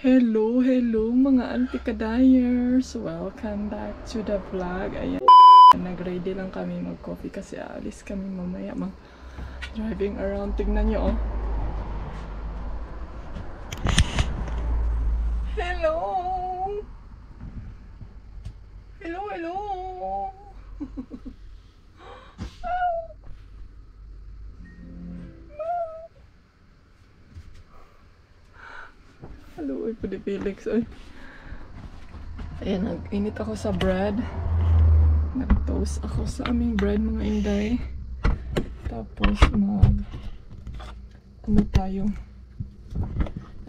Hello mga anti-kadayers! Welcome back to the vlog. Ayan, nag-ready lang kami mag-coffee kasi aalis kami mamaya mag-driving around. Tignan nyo, oh. Hello! Hello! Hello, ay pwede Felix, ay. Ayan, nag-init ako sa bread. Nag-toast ako sa aming bread, mga inday. Tapos ano tayo?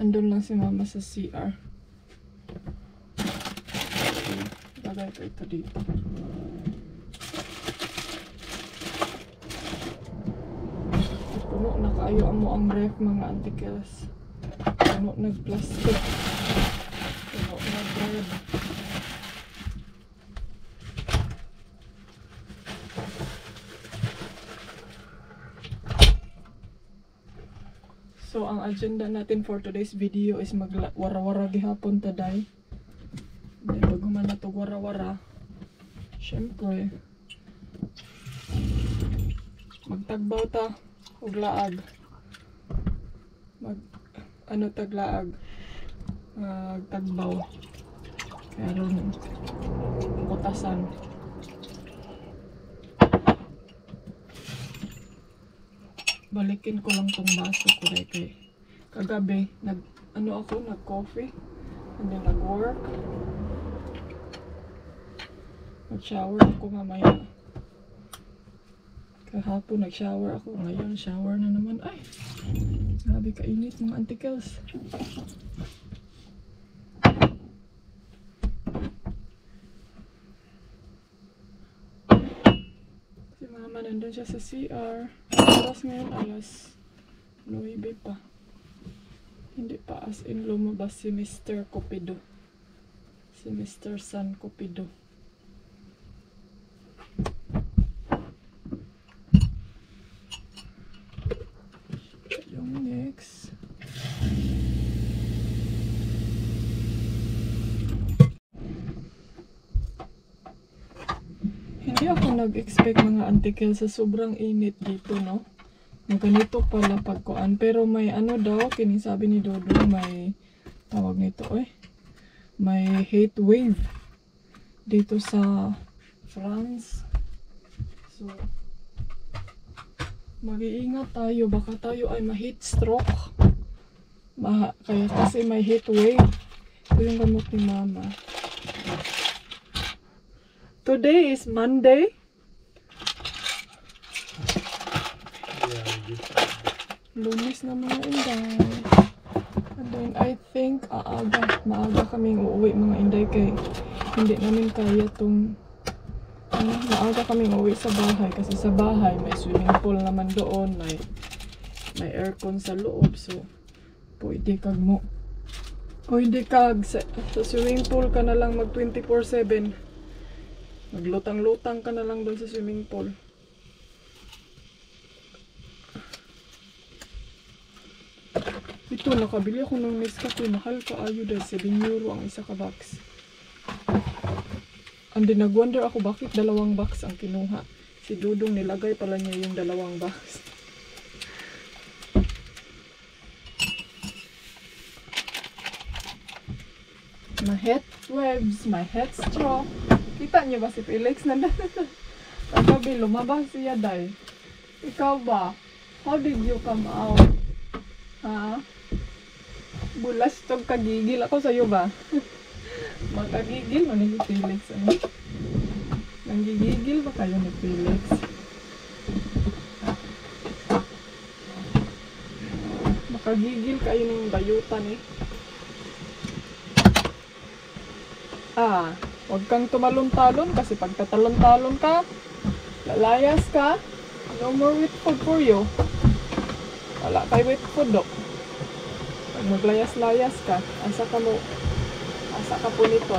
Andun lang si mama sa CR. Lagay ko ito dito. Puno na kayo amo ang ref, mga antikels. Puno nag-plastic. Puno na bread. So, ang agenda natin for today's video is mag-wara-wara gihapon taday. Bago man na ito wara-wara, syempre, magtagbaw ta og laag. Taglaag. Magtagbaw. Kaya ron, butasan. Balikin ko lang tong baso ko kay kagabi nag-coffee and then nag-work. Nag-shower ako mamaya. Kahapon nag-shower ako, ngayon shower na naman. Ay, grabe kainit mga antikels. Si mama nandun siya sa CR. Oras ngayon alas 9 pa. Hindi pa as in lumabas si Mr. Cupido. Si Mr. San Cupido. Yung next. Hindi ako nag-expect mga antikel sa sobrang init dito, no? Ganito pala pagkuan. Pero may ano daw, kinisabi ni Dodo, may tawag nito, may heat wave dito sa France. So, mag-iingat tayo. Baka tayo ay ma-heat stroke. Kaya kasi may heat wave. Ito yung gamot ni mama. Today is Monday. Lunes na mga inday. And then I think maaga kaming uuwi mga inday kay hindi namin kaya tong maaga kaming uuwi sa bahay kasi sa bahay may swimming pool naman doon, may aircon sa loob, so pwede kag sa swimming pool ka na lang mag 24/7. Maglutang-lutang ka na lang doon sa swimming pool. Ito, nakabili ako ng Nescafe. Mahal ka ayo dahil 7 euro ang isa ka box. And then nag-wonder ako bakit 2 box ang kinuha. Si Dudong nilagay pala niya yung 2 box. My head waves, my head straw. Kita niyo ba si Felix na kagabi lumabas siya dahil. Ikaw ba? How did you come out? Ha? Bulas tog kagigil ako sa'yo ba? Magkagigil mo ni Felix. Nanggigigil ba kayo ni Felix? Makagigil kayo ng bayutan huwag kang tumalon-talon kasi pag tatalon-talon ka, lalayas ka, no more wet food for you. Wala kay wet food do. Pag maglayas-layas ka, asa ka po nito.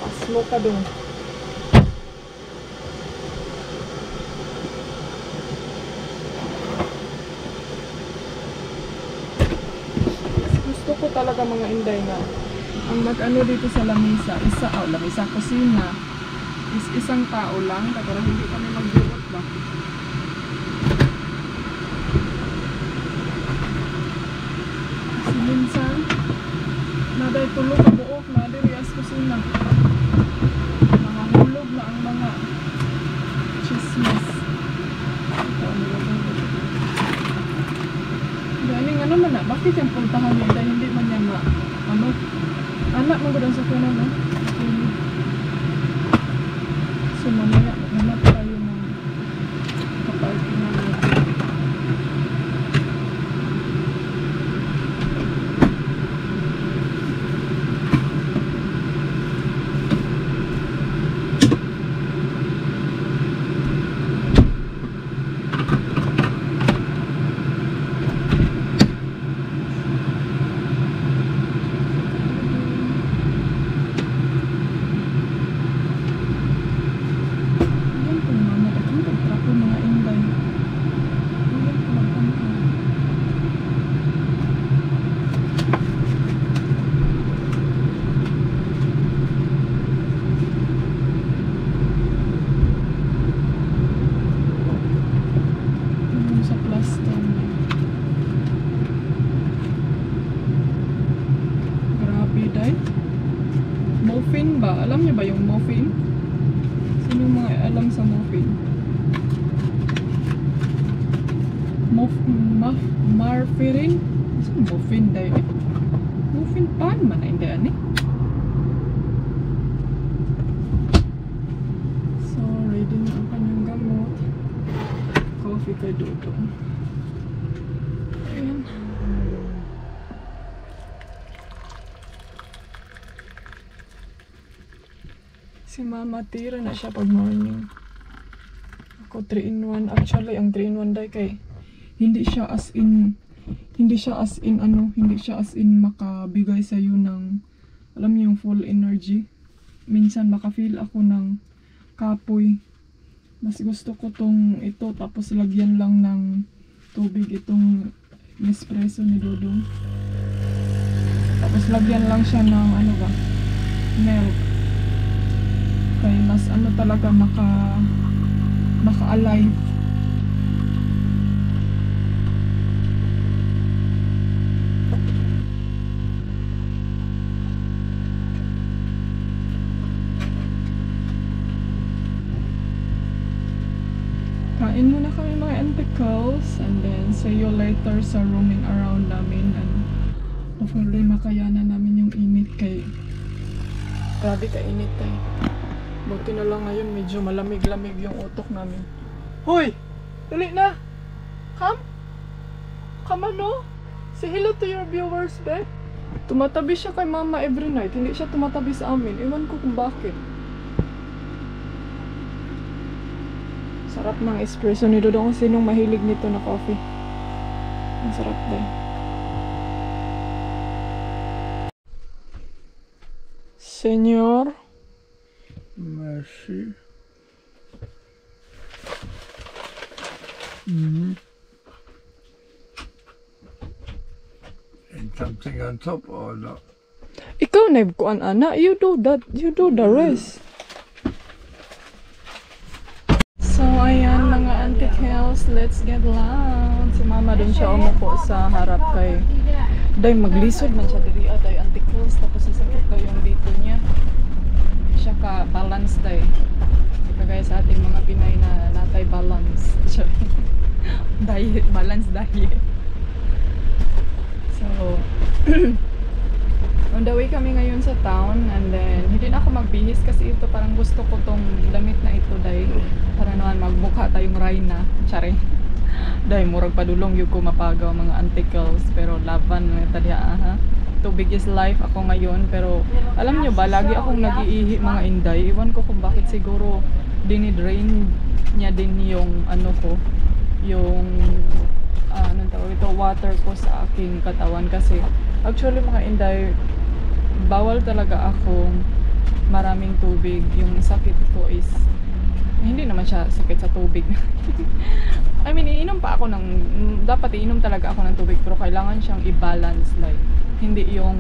Pasmo ka dun. talaga mga inday na ang mag-ano dito sa lamisa, lamisa kusina is isang tao lang, pero hindi kami mag-buot ba. Kasi minsan, naday tulog ka buok, naday rias kusina. Mga hulog na ang mga chismis. Ito, ano ba ito? Galing ano man na, bakit yung puntahan niya dahil hindi man niya ano, anak mo gudang sa kunan, no? So mamaya, maghanap tayo ng kaparkingan natin. Muffin ba? Alam niyo ba yung muffin? Sino yung mga alam sa muffin? Marfirin? Saan muffin dahil? Muffin pan man hindi ani? Sorry, din na ang kanyang gamot. Coffee kay Dodo. Ayan. Si Mama tira na siya pag morning. Ako 3-in-1. Actually, ang 3-in-1 day kay hindi siya as in makabigay sa iyo ng alam niyo yung full energy. Minsan maka-feel ako ng kapoy. Mas gusto ko tong ito tapos lagyan lang ng tubig itong Nespresso ni Dodong. Tapos lagyan lang siya ng ano ba? Milk. Kaya mas ano talaga maka-alive. Kain muna kami mga anticals and then see you later sa roaming around namin and hopefully makayanan namin yung init kay grabe ka init eh. Buti na lang ngayon medyo malamig-lamig yung utok namin. Hoy! Dali na! Come ano? Say hello to your viewers, be. Tumatabi siya kay Mama every night. Hindi siya tumatabi sa amin. Ewan ko kung bakit. Sarap ng espresso ni Dodong. Sinong mahilig nito na coffee? Ang sarap din. Senyor? Merci. And something on top or not? Ikaw na kuan ana. You do that. You do the rest. So ayan mga anticals. Let's get loud. Si Mama dun siya umupo sa harap kay day maglisod man siya diri day anticals. Tapos sasakit daw yung dito niya. Siya ka balance day. Kagaya sa ating mga Pinay na natay balance. Diet, balance diet. So, on the way kami ngayon sa town and then hindi na ako magbihis kasi ito parang gusto ko tong damit na ito day para naman magmukha tayong Rayna. Tsare. Day, murag padulong yung ko mapagaw mga anticals pero laban na tadya ha. Tubig is life ako ngayon pero alam nyo ba lagi akong nag-iihi mga inday. Iwan ko kung bakit siguro dinidrain niya din yung ano ko yung anong tawag ito water ko sa aking katawan kasi actually mga inday bawal talaga akong maraming tubig. Yung sakit ko is Hindi naman siya sakit sa tubig. I mean, iinom pa ako ng, dapat iinom talaga ako ng tubig, pero kailangan siyang i-balance, like, hindi yung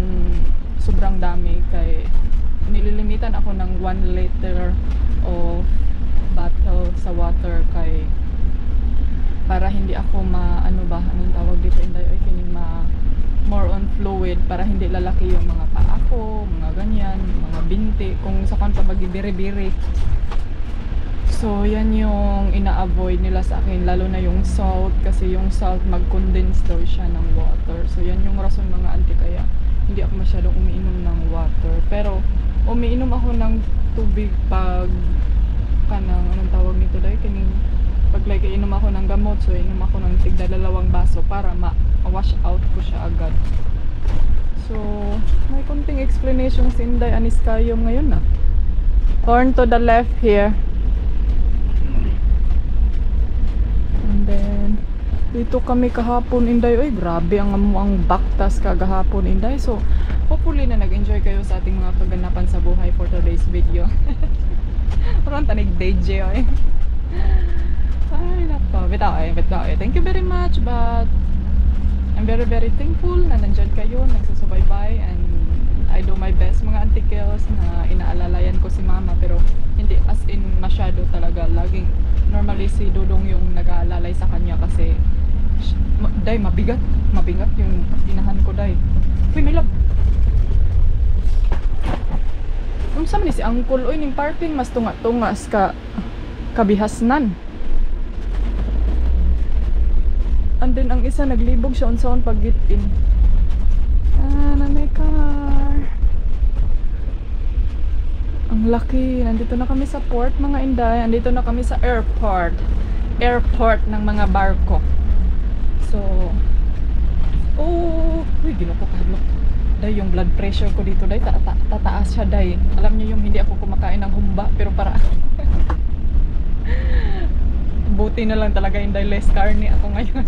sobrang dami, kay nililimitan ako ng 1 liter of bottle sa water, kay para hindi ako ano ba, anong tawag dito, inday, ay kining more on fluid, para hindi lalaki yung mga paa ko, mga ganyan, mga binti, kung sa kanta bagi-biri-biri. So, yan yung ina-avoid nila sa akin, lalo na yung salt, kasi yung salt mag-condense daw siya ng water. So, yan yung rason mga auntie, kaya hindi ako masyadong umiinom ng water. Pero, umiinom ako ng tubig pag anong tawag nito dahil, pag like inom ako ng gamot, so inom ako ng tigda 2 baso para ma-wash out ko siya agad. So, may konting explanation si Inday Aniskayom ngayon na. Turn to the left here. And then, dito kami kahapon, Inday. Oy, grabe ang baktas kagahapon, Inday. So, hopefully na nag-enjoy kayo sa ating mga kaganapan sa buhay for today's video. Parang tanig DJ, oy. Ay, nako. Bitaw eh. Thank you very much, but I'm very, very thankful na nandyan kayo, nagsusubaybay, and I do my best, mga auntie Kels, na inaalalayan ko si mama, pero hindi as in masyado talaga. Laging, normally si Dudong yung nag-aalalay sa kanya kasi, day, mabigat yung inahan ko, day. Uy, may love. Kung saan ni si Uncle, uy, ning parking, mas tunga-tungas kabihasnan. And then ang isa naglibog siya unsaon pag get in. Na may car. Ang laki. Nandito na kami sa port, mga Inday. Nandito na kami sa airport. Airport ng mga barko. So, uy, ginoko kadlok. Day, yung blood pressure ko dito, day, tataas siya, day. Alam niyo yung hindi ako kumakain ng humba, pero para buti na lang talaga yung less carne ako ngayon.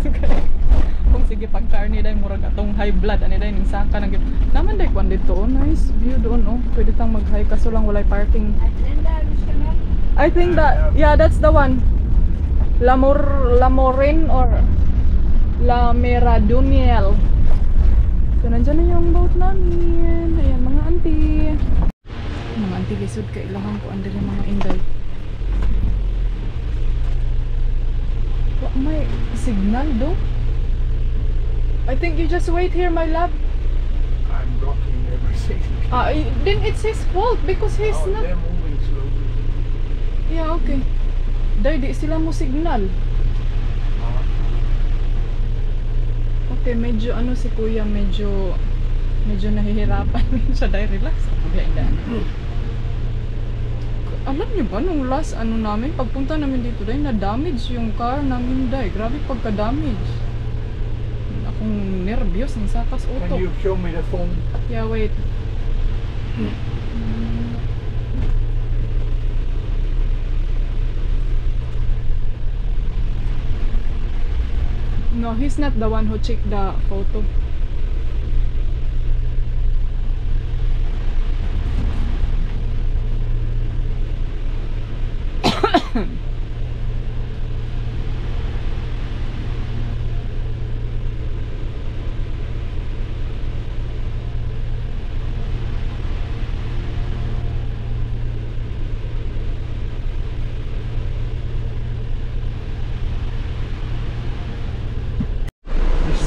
Kung sige pag carne dahil murag atong high blood ani dahil ning saka nang naman dahil kwan dito, oh, nice view doon, oh, pwede tang mag high kaso lang walay parking. I think that, yeah, that's the one, La Morin or La Meraduniel. So nandyan na yung boat namin. Ayan mga auntie, lisod ka ilahan ko andiri mga Inday. May signal do. I think you just wait here, my love. I'm blocking everything. Then it's his fault because he's not. They're moving slowly. Yeah, okay. Dahil di sila mo signal. Okay, medyo ano si kuya, medyo nahihirapan siya. Dahil relax. Alam niyo ba, nung last namin, pagpunta namin dito dahil na-damage yung car namin dahil. Grabe pagka-damage. Akong nervyos ng sakas Can utok. you show me the phone? Yeah, wait. No, he's not the one who checked the photo.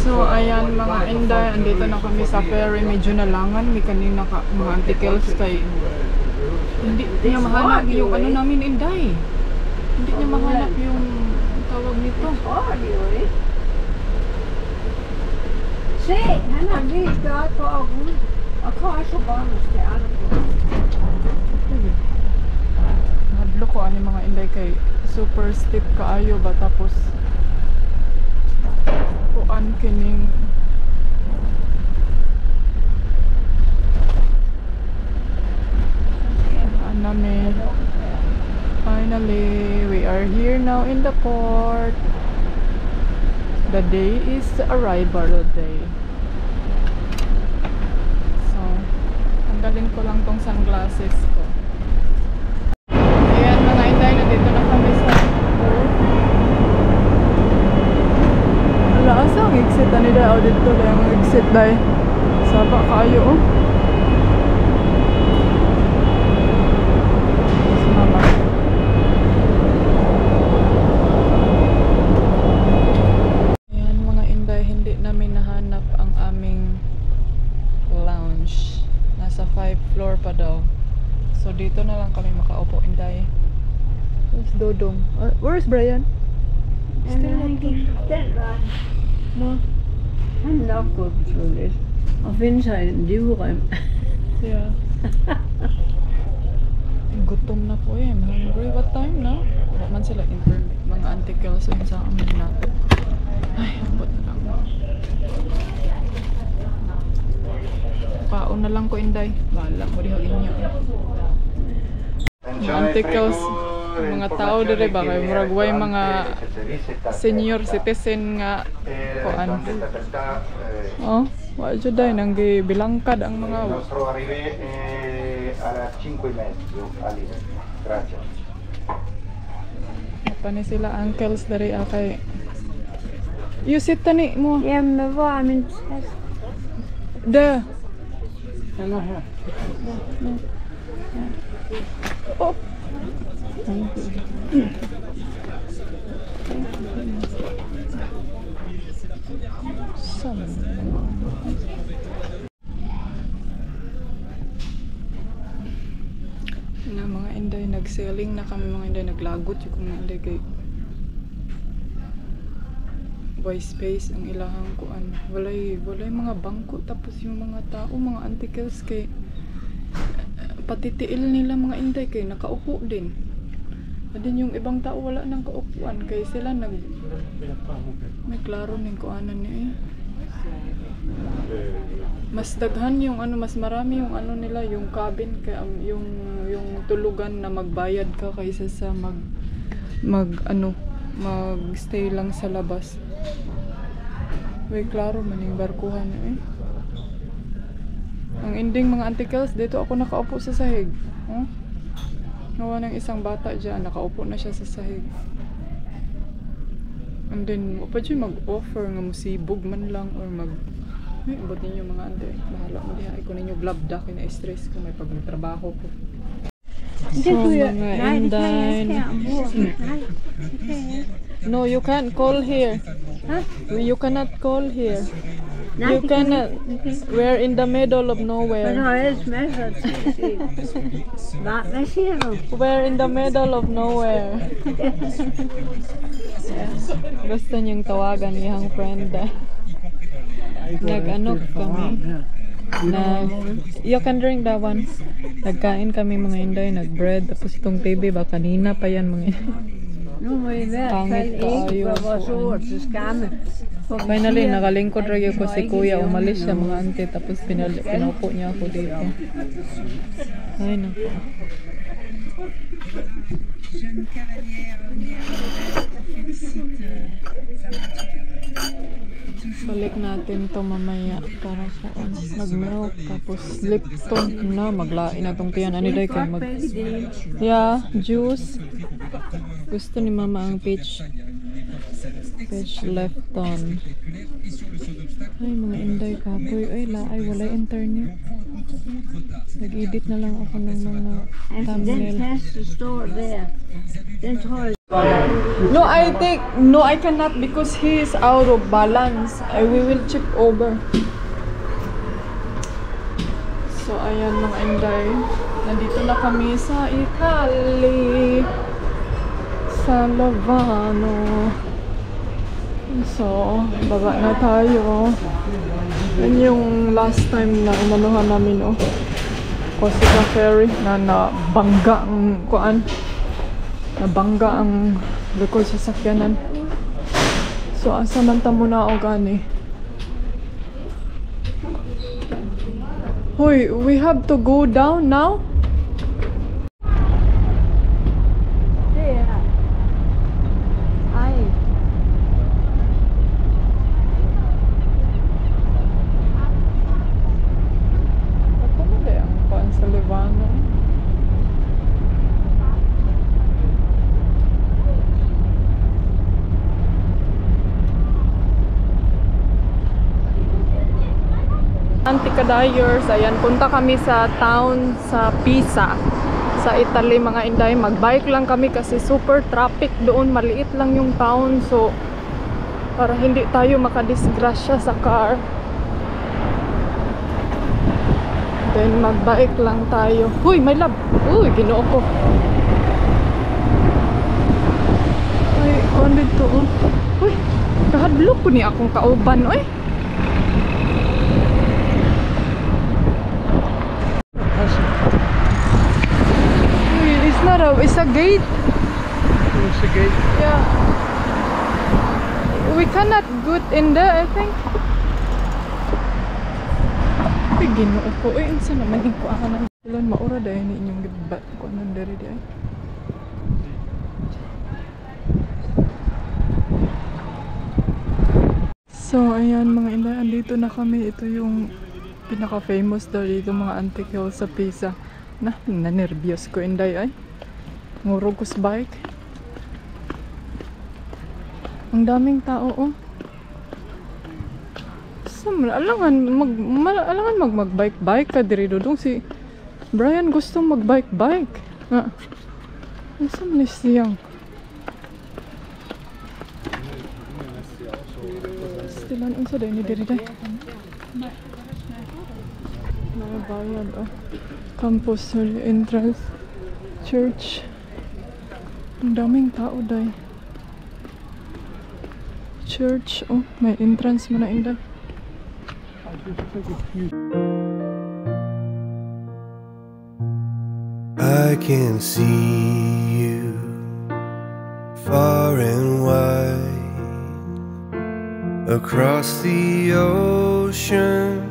So, ayan mga Inday, andito na kami sa ferry, medyo nalangan, may kanina mga antikels kay hindi niya mahanap yung namin Inday. Hindi niya mahanap yung tawag nito. Hadlo ko ani mga Inday kay super steep kaayo ba, tapos kuan kining namin. Finally, we are here now in the port. The day is the arrival day. So, tanggalin ko lang tong sunglasses ko. Ayan mga Inday, nandito na kami sa wala asa ang exit ani dai o dito dai ang exit dai saba kayo oh. Mama. Ayan mga Inday, hindi namin nahanap ang aming lounge. Nasa 5th floor pa daw. So dito na lang kami makaupo Inday. Where's Dodong? Where's Brian? Still not there. No. Han nok gået på toilet og finde sig en livrem. Yeah. Gutom na po eh. I'm hungry. What time na? Wala man sila internet. Mga antikels yun sa amin nato. Ay, abot na lang. Kaon na lang ko Inday. Bahala mo dihagin niyo. Mga antikels. Mga tao dire ba kay murag way mga senior citizen nga kuan. Oh, wa jud dai nang gibilangkad ang mga Nostro arrivé a las 5:30 Ali. Gracias. pa ni sila uncles dari kay you sit tani mo. Jamen, hvor er min taske? Der. Den er her. Oh. Na mga Inday nag-selling na kami mga Inday naglagot yung mga Inday kay by space ang ilahang kuan walay mga bangko tapos yung mga tao mga antikels kay patitiil nila mga Inday kay nakaupo din. Adin yung ibang tao wala nang kaupuan kay sila may klaro ning kuanan niya eh. Mas daghan yung ano mas marami yung ano nila yung cabin kay yung tulugan na magbayad ka kaysa sa magstay lang sa labas. May klaro man yung barkuhan eh. Ang ending mga antikels, dito ako nakaupo sa sahig. Huh? Nawa ng isang bata dyan, nakaupo na siya sa sahig. And then, pa dyan mag-offer nga musibog man lang or ay, abot ninyo mga ante. Bahala mo diha. Iko ninyo blabda, kina-stress ko, may pagtrabaho ko. So, mga Inday. No, you can't call here. Huh? You cannot call here. Nej, You cannot. We're in the middle of Men nowhere. har ellers masser at se. Hvad siger du? We're in the middle of nowhere. Gusto niyong tawagan niyang friend. Nag-ano kami. You can drink that one. Nagkain kami mga Inday, nag-bread. Tapos itong TV ba, kanina pa yan mga Inday. Nu må I hvert fald ikke gøre vores ord til skamme. Finally, nakalingkod rin ko si Kuya. Umalis siya mga ante. Tapos pinaupo niya ako dito. Ay, naku. Balik natin to mamaya para sa mag-milk. Tapos Lipton na. Maglain na itong tiyan. Ano dahi kayo? Yeah, juice. Gusto ni Mama ang peach Lipton. Ay, mga Inday kapoy. Ay, laay. Walay internet. Nag-edit na lang ako ng mga Altså, den thumbnail. taske står der. Den tror jeg. No, I cannot because he is out of balance. We will chip over. So, ayan mga Inday. Nandito na kami sa Italy. Sa Lavano. So, baba na tayo. Yan yung last time na inanuhan namin, oh. Corsica Ferry na nabangga ang kuan. Nabangga ang likod sa sakyanan. So, asa man ta muna o gani. Hoy, we have to go down now? Antikadayers, ayan, punta kami sa town sa Pisa, sa Italy mga inday. Magbike lang kami kasi super traffic doon, maliit lang yung town, so para hindi tayo makadisgrasya sa car, then magbike lang tayo. Huy, my love! Uy, ginoo ko. Ay, kuhan dito, oh. Uy, kahadlok ko ni akong kauban, oy. It's not a, it's a gate. It's a gate. Yeah. We cannot go in there, I think. Ay, ginoo ko. Uy, unsa naman yung kuha ng ilan maura dahil ni inyong gibat ko nang dari di ay. So, ayan mga inday, andito na kami. Ito yung pinaka-famous daw dito mga antique hill sa Pisa. Nanervyos ko inday ay. Ngurog ko sa bike. Ang daming tao oh. Alangan magbike ka diri dodong si Brian gustong magbike. Ha. Asa man siyang? Stilan unsa day ni diri day? Bayad oh. Campus entrance church. Ang daming tao day. Church oh, may entrance mo na inday. I can see you far and wide across the ocean,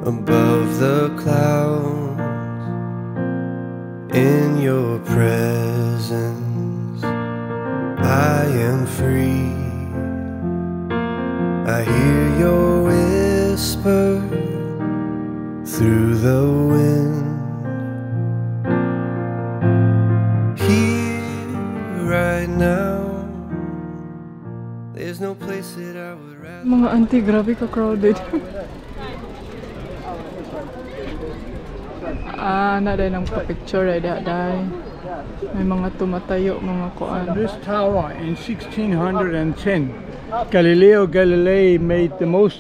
above the clouds. In your presence I am free. I hear your whisper through the wind. Here right now, there's no place that I would rather. Mga auntie, grabe ka crowded. Naday nang pa-picture ay daday. May mga tumatayo, mga kuan. This tower in 1610, Galileo Galilei made the most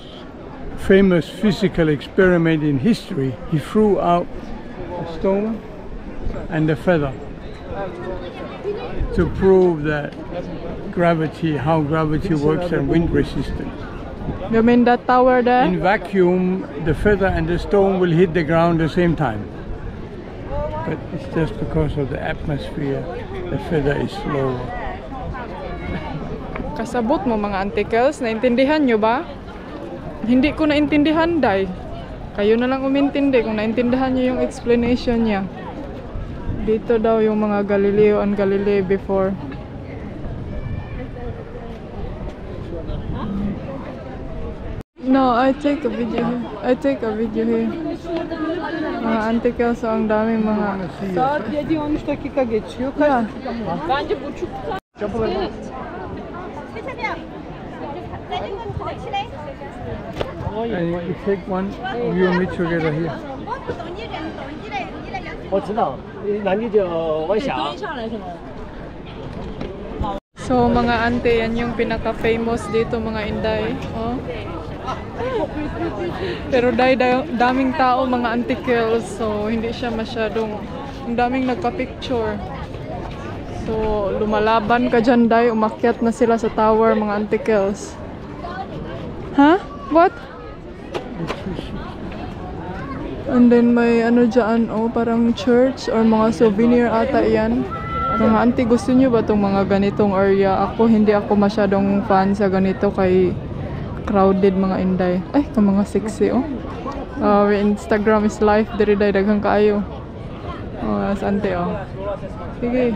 famous physical experiment in history. He threw out a stone and a feather to prove that how gravity works and wind resistance. You mean that tower there? In vacuum, the feather and the stone will hit the ground at the same time. But it's just because of the atmosphere, the feather is slower. Kasabot mo mga antikels, naintindihan nyo ba? Hindi ko naintindihan day. Kayo na lang umintindi kung naintindihan nyo yung explanation niya. Dito daw yung mga Galileo and Galilei before. No, I take a video here. Mga antikels, so ang daming mga... Saat 7-13 dakika geçiyor. Yeah. Bence buçuk. And you take one, you and me together here. 我知道，那你就往下。 So mga ante, yan yung pinaka-famous dito mga inday. Oh. Pero daming tao mga antikels, so hindi siya masyadong, ang daming nagpa-picture. So lumalaban ka dyan day, umakyat na sila sa tower mga antikels. Huh? What? And then may ano dyan, oh, parang church or mga souvenir ata yan. Mga auntie, gusto nyo ba itong mga ganitong area? Ako, hindi ako masyadong fan sa ganito kay crowded mga inday. Ay, ka mga sexy, oh. Instagram is life, diri-day, daghang kaayo. Oh, as auntie, oh. Sige.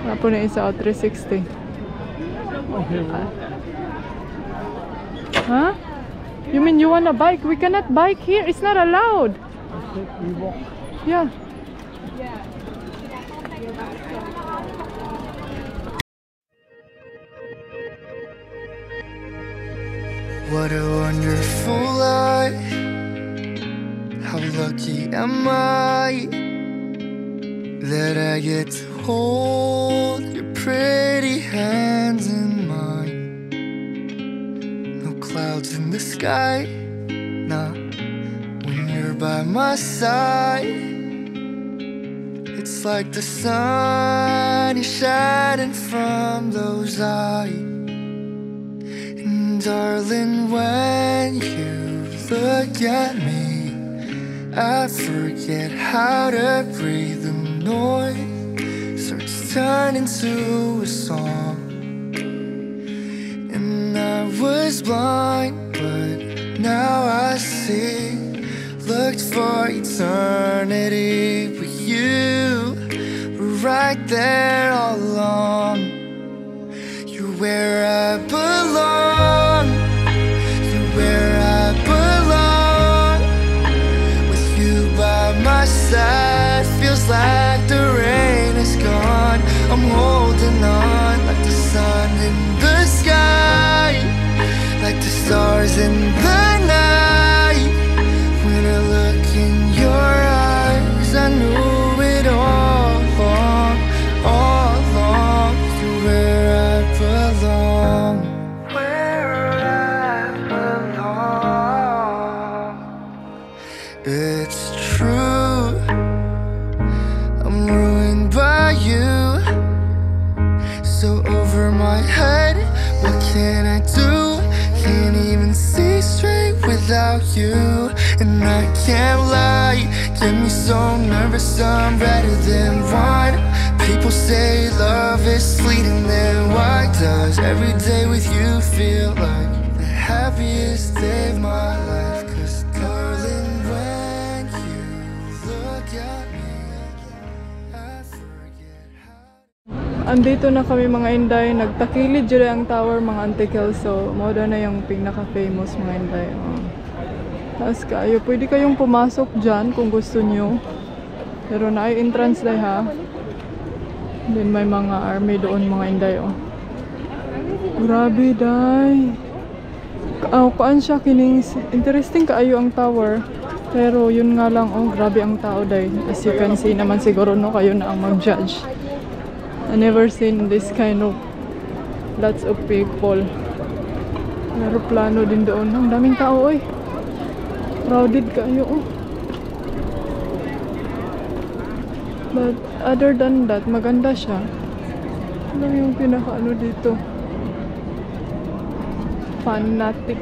Apo na isa, 360. Okay. Huh? You mean you wanna bike? We cannot bike here. It's not allowed. We walk. Yeah. What a wonderful life. How lucky am I that I get to hold your pretty hands in mine. No clouds in the sky, nah, when you're by my side. It's like the sun is shining from those eyes. And darling, when you look at me, I forget how to breathe. The noise starts turning to a song. And I was blind, but now I see. Looked for eternity, but you were right there all along. You're where I belong. You're where I belong. With you by my side, feels like the rain is gone. I'm holding on like the sun in the sky, like the stars in the night. When I look in your eyes, I knew it all along, all along. You're where I belong, where I belong. It's true, I'm ruined by you. So over my head, what can I do? Can't even see straight without you. And I can't lie, get me so nervous, I'm better than wine. People say love is fleeting, then why does every day with you feel like the happiest day of my life? 'Cause darling, when you look at me, I forget how. Andito na kami mga Inday, nagtakilid dyan ang tower mga Auntie Kelso. Moda na yung pinaka-famous mga Inday. Taas kayo, pwede kayong pumasok dyan kung gusto nyo. Pero na ay entrance day ha. Then may mga army doon mga Inday oh. Grabe day. Kuan siya kining interesting kaayo ang tower. Pero yun nga lang oh, grabe ang tao day. As you can see naman siguro no kayo na ang mag-judge. I never seen this kind of lots of people. Aeroplano din doon. Ang daming tao oy. Crowded kayo oh. But other than that, maganda siya. Ano yung pinaka-ano dito? Fanatic.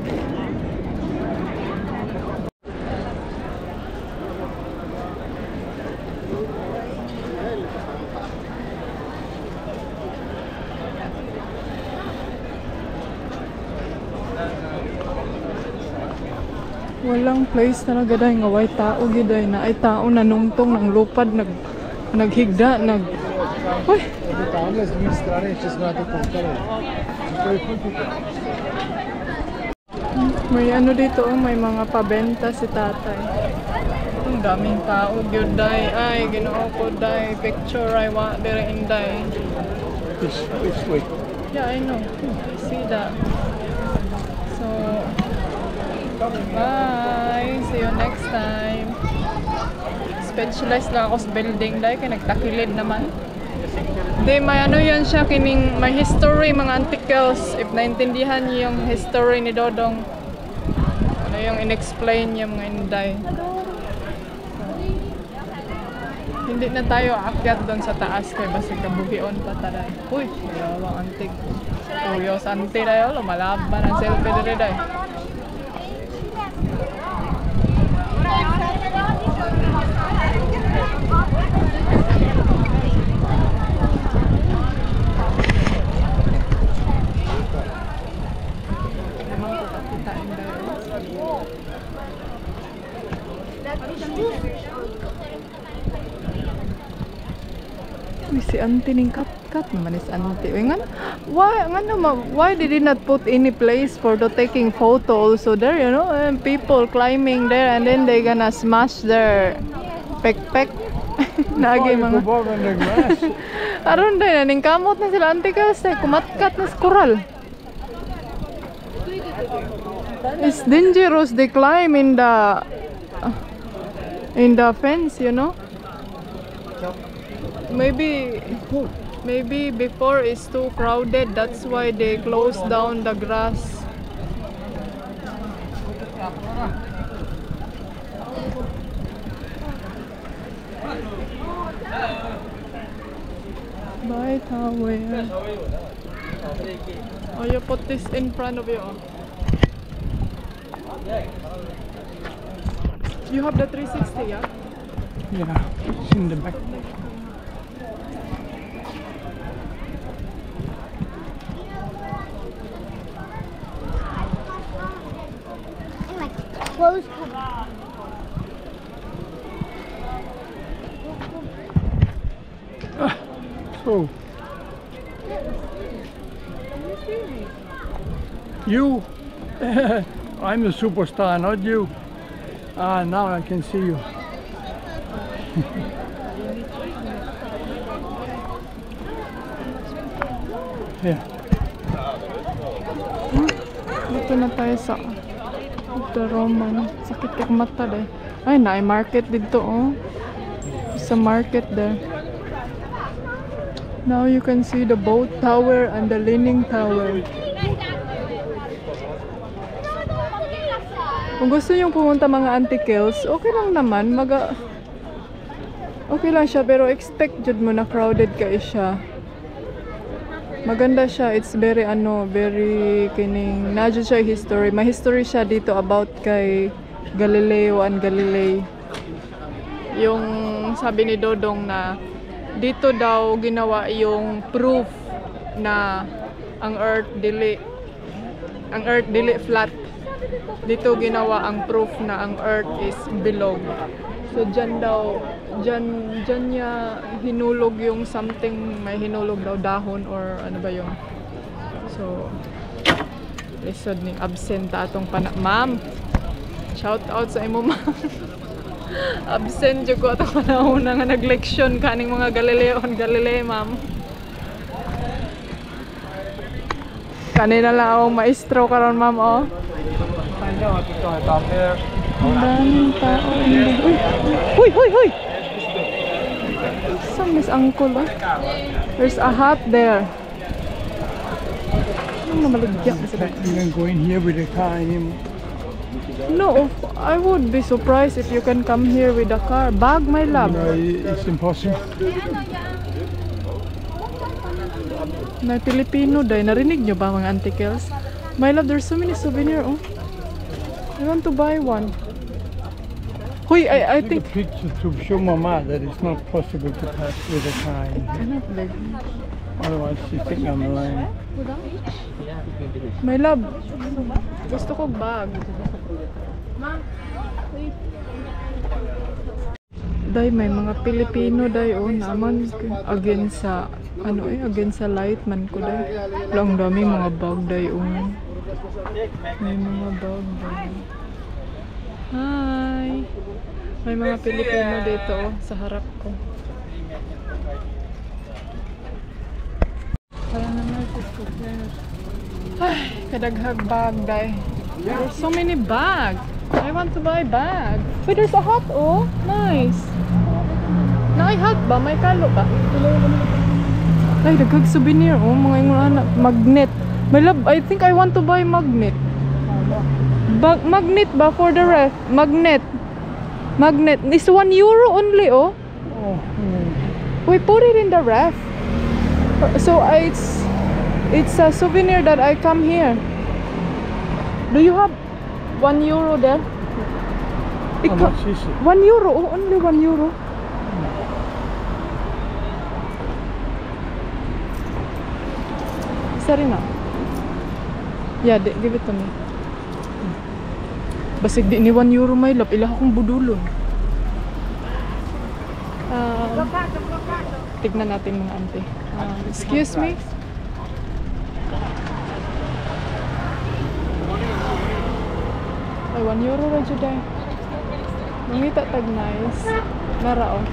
Walang place talaga dahil nga way tao giday na ay tao na nungtong ng lupad naghigda Uy! May ano dito oh, may mga pabenta si tatay. Ang daming tao gyud day ay Ginoo ko day picture ay wa dire Inday. This way. Yeah, I know. I see that. So bye! See you next time. Specialized lang ako sa building dahil kaya nagtakilid naman. Hindi, may ano yan siya, kining may history, mga anticles. If naintindihan niyo yung history ni Dodong, ano yung in-explain niya mga Inday. So, hindi na tayo aakyat doon sa taas kaya basta kabuhion pa tayo. Uy, dalawang antik. Curious antik tayo, lumalaban ang selfie dito tayo. Si auntie ning cut naman is auntie. Why did he not put any place for the taking photo also there, you know? And people climbing there and then they gonna smash their pek nagi mga aron din ning kamot na sila auntie kasi kumatkat na sa koral. It's dangerous. They climb in the fence, you know. Maybe before it's too crowded. That's why they close down the grass. Bye, tower. Oh, you put this in front of you. You have the 360, yeah? Yeah, it's in the back. Clothes cover. So, you, I'm a superstar, not you. Ah, now I can see you. Yeah. Dito na tayo sa The Roman. Sakit kag mata deh. Ay, naay market dito oh. Sa market there. Now you can see the boat tower and the leaning tower. Kung gusto nyo pumunta mga antikels, okay lang naman. Okay lang siya, pero expect jud mo na crowded kayo siya. Maganda siya. It's very very kining nadyo siya history. May history siya dito about kay Galileo and Galilei. Yung sabi ni Dodong na dito daw ginawa yung proof na ang earth dili flat. Dito ginawa ang proof na ang earth is bilog. So dyan niya hinulog yung something, may hinulog daw dahon or ano ba yun. So lisod ning absent atong ma'am. Shout out sa imo ma'am. Absent jud ko atong panahon nga nagleksyon kaning mga Galileo and Galilei ma'am. Kanina lang akong maestro karon ma'am oh. Ang daming tao. Huy! Saan Miss Uncle oh? There's a hat there. Ano maligyan sa You can go in here with the car anymore. No, I would be surprised if you can come here with a car. Bag, my love. No, it's impossible. Na Pilipino day. Narinig nyo ba mga antikels? My love, there's so many souvenirs. Oh, I want to buy one. Huy, I think... Take a picture to show Mama that it's not possible to pass with a car in here. Cannot like... Otherwise she think I'm lying. My love, gusto ko bag. Day, may mga Pilipino day oh, naman against sa against sa light man ko day. Lang dami mga bag day oh. May mga bag day. Hi. May mga Pilipino dito oh, sa harap ko. Para naman gusto ko. Ay, kadaghag bag day. There's so many bags. I want to buy bag. Wait, there's a hat oh. Nice. May hat ba? May kalo ba? Ay, daghag souvenir oh. Mga ingon anak. Magnet. My love, I think I want to buy magnet. Magnet ba for the ref? Magnet. It's €1 only oh. We put it in the ref. So it's a souvenir that I come here. Do you have €1 there? How much is it? €1 oh, only €1. Sarina. Yeah, give it to me. Basig di ni €1 may lap ila akong budulon. Tignan natin mga ante. Excuse me. Ay, €1 ra jud ay. Mangita tag nice. Nara oh.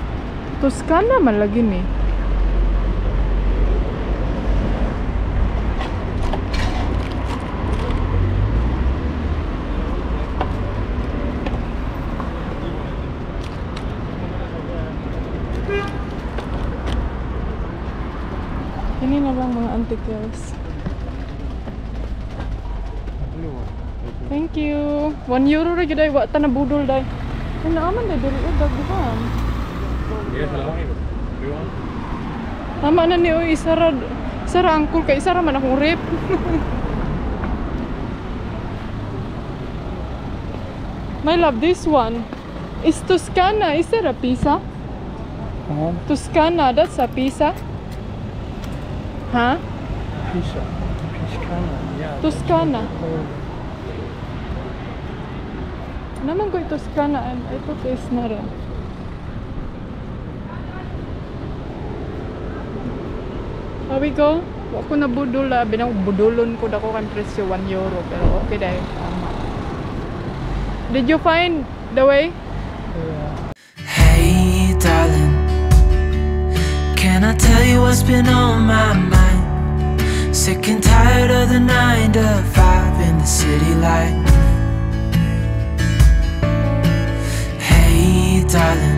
Toscana man lagi ni. Ini na lang mga antikers. Thank you. 1 euro ra gyud wa ta na budol day. Ay naaman day diri daghan. Tama na ni oy isara angkol kay isara man akong rep. My love, this one is Toscana. Is there a pizza? Toscana, that's a pizza. Huh? Pisa. Toscana. Yeah. Toscana. Naman ko Toscana and I thought it's not a... How we go? Wa ko na budol, binang budulon ko dako kan presyo 1 euro pero okay dai. Did you find the way? Hey darling, can I tell you what's been on my mind? Sick and tired of the 9 to 5 in the city life. Hey darling,